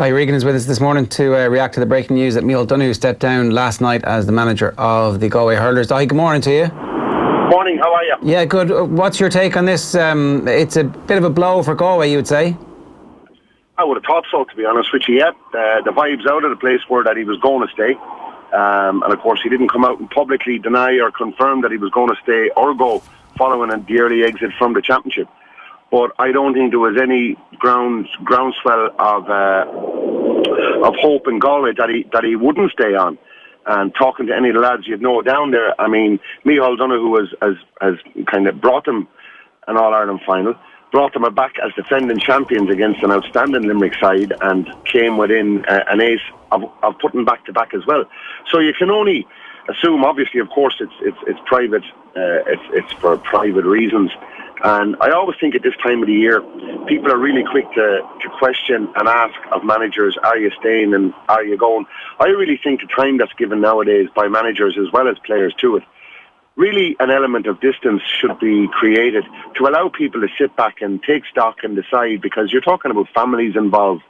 Daithí Regan is with us this morning to react to the breaking news that Micheál Donoghue stepped down last night as the manager of the Galway hurlers. Daithí, good morning to you. Morning, how are you? Yeah, good. What's your take on this? It's a bit of a blow for Galway, you would say? I would have thought so, to be honest with you, yeah. The vibes out of the place were that he was going to stay. And of course he didn't come out and publicly deny or confirm that he was going to stay or go following the early exit from the championship. But I don't think there was any groundswell of hope in Galway that he wouldn't stay on. And talking to any of the lads you'd know down there, I mean, Micheál Donoghue has kind of brought them an All-Ireland final, brought them back as defending champions against an outstanding Limerick side, and came within an ace of putting back-to-back as well. So you can only assume, obviously, of course, it's private, it's for private reasons. And I always think at this time of the year, people are really quick to question and ask of managers, are you staying and are you going? I really think the time that's given nowadays by managers as well as players to it, really an element of distance should be created to allow people to sit back and take stock and decide, because you're talking about families involved,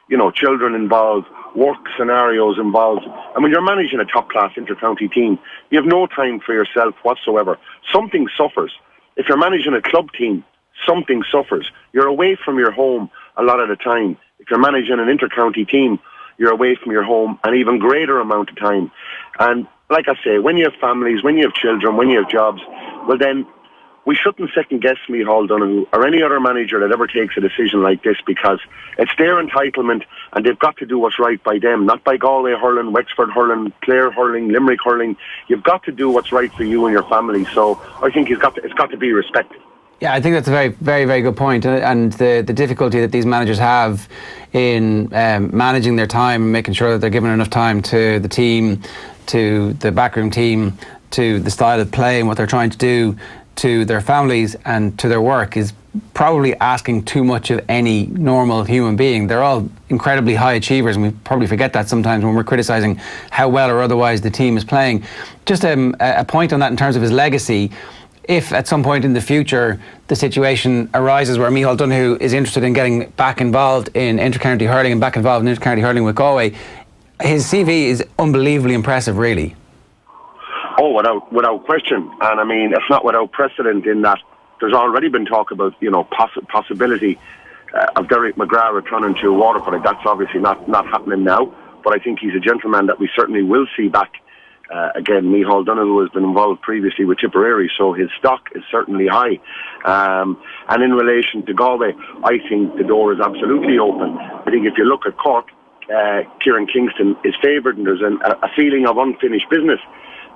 you know, children involved, work scenarios involved. And when you're managing a top-class inter-county team, you have no time for yourself whatsoever. Something suffers. If you're managing a club team, something suffers. You're away from your home a lot of the time. If you're managing an inter-county team, you're away from your home an even greater amount of time. And like I say, when you have families, when you have children, when you have jobs, well then, we shouldn't second-guess Micheál Donoghue or any other manager that ever takes a decision like this, because it's their entitlement and they've got to do what's right by them, not by Galway hurling, Wexford hurling, Clare hurling, Limerick hurling. You've got to do what's right for you and your family. So I think it's got to be respected. Yeah, I think that's a very, very, very good point. And the difficulty that these managers have in managing their time and making sure that they're giving enough time to the team, to the backroom team, to the style of play and what they're trying to do, to their families and to their work, is probably asking too much of any normal human being. They're all incredibly high achievers, and we probably forget that sometimes when we're criticising how well or otherwise the team is playing. Just a point on that in terms of his legacy. If at some point in the future the situation arises where Micheál Donoghue is interested in getting back involved in inter-county hurling and back involved in inter-county hurling with Galway, his CV is unbelievably impressive, really. Oh, without question. And I mean, it's not without precedent in that there's already been talk about, you know, possibility of Derek McGrath returning to Waterford. That's obviously not happening now, but I think he's a gentleman that we certainly will see back. Again, Micheál Donoghue has been involved previously with Tipperary, so his stock is certainly high. And in relation to Galway, I think the door is absolutely open. I think if you look at Cork, Kieran Kingston is favoured, and there's a feeling of unfinished business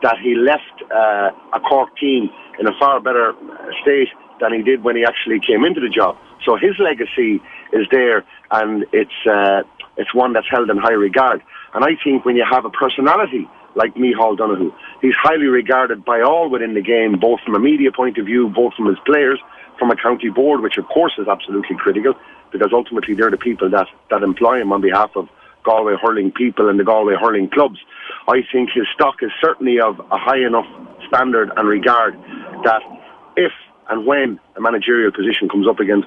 that he left a Cork team in a far better state than he did when he actually came into the job. So his legacy is there, and it's one that's held in high regard. And I think when you have a personality like Micheál Donoghue, he's highly regarded by all within the game, both from a media point of view, both from his players, from a county board, which of course is absolutely critical, because ultimately they're the people that employ him on behalf of Galway hurling people and the Galway hurling clubs. I think his stock is certainly of a high enough standard and regard that if and when a managerial position comes up again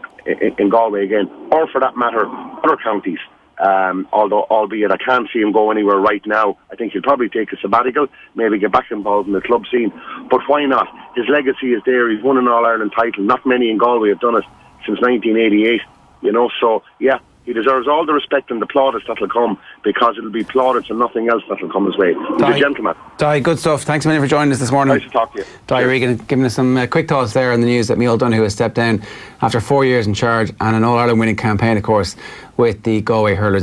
in Galway again, or for that matter other counties, albeit I can't see him go anywhere right now. I think he'll probably take a sabbatical, maybe get back involved in the club scene. But why not? His legacy is there. He's won an All-Ireland title. Not many in Galway have done it since 1988. You know, so yeah, he deserves all the respect and the plaudits that'll come, because it'll be plaudits and nothing else that'll come his way. He's a gentleman. Daithí, good stuff. Thanks a million for joining us this morning. Nice to talk to you. Daithí Regan giving us some quick thoughts there on the news that Micheál Donoghue has stepped down after 4 years in charge and an All-Ireland winning campaign, of course, with the Galway hurlers.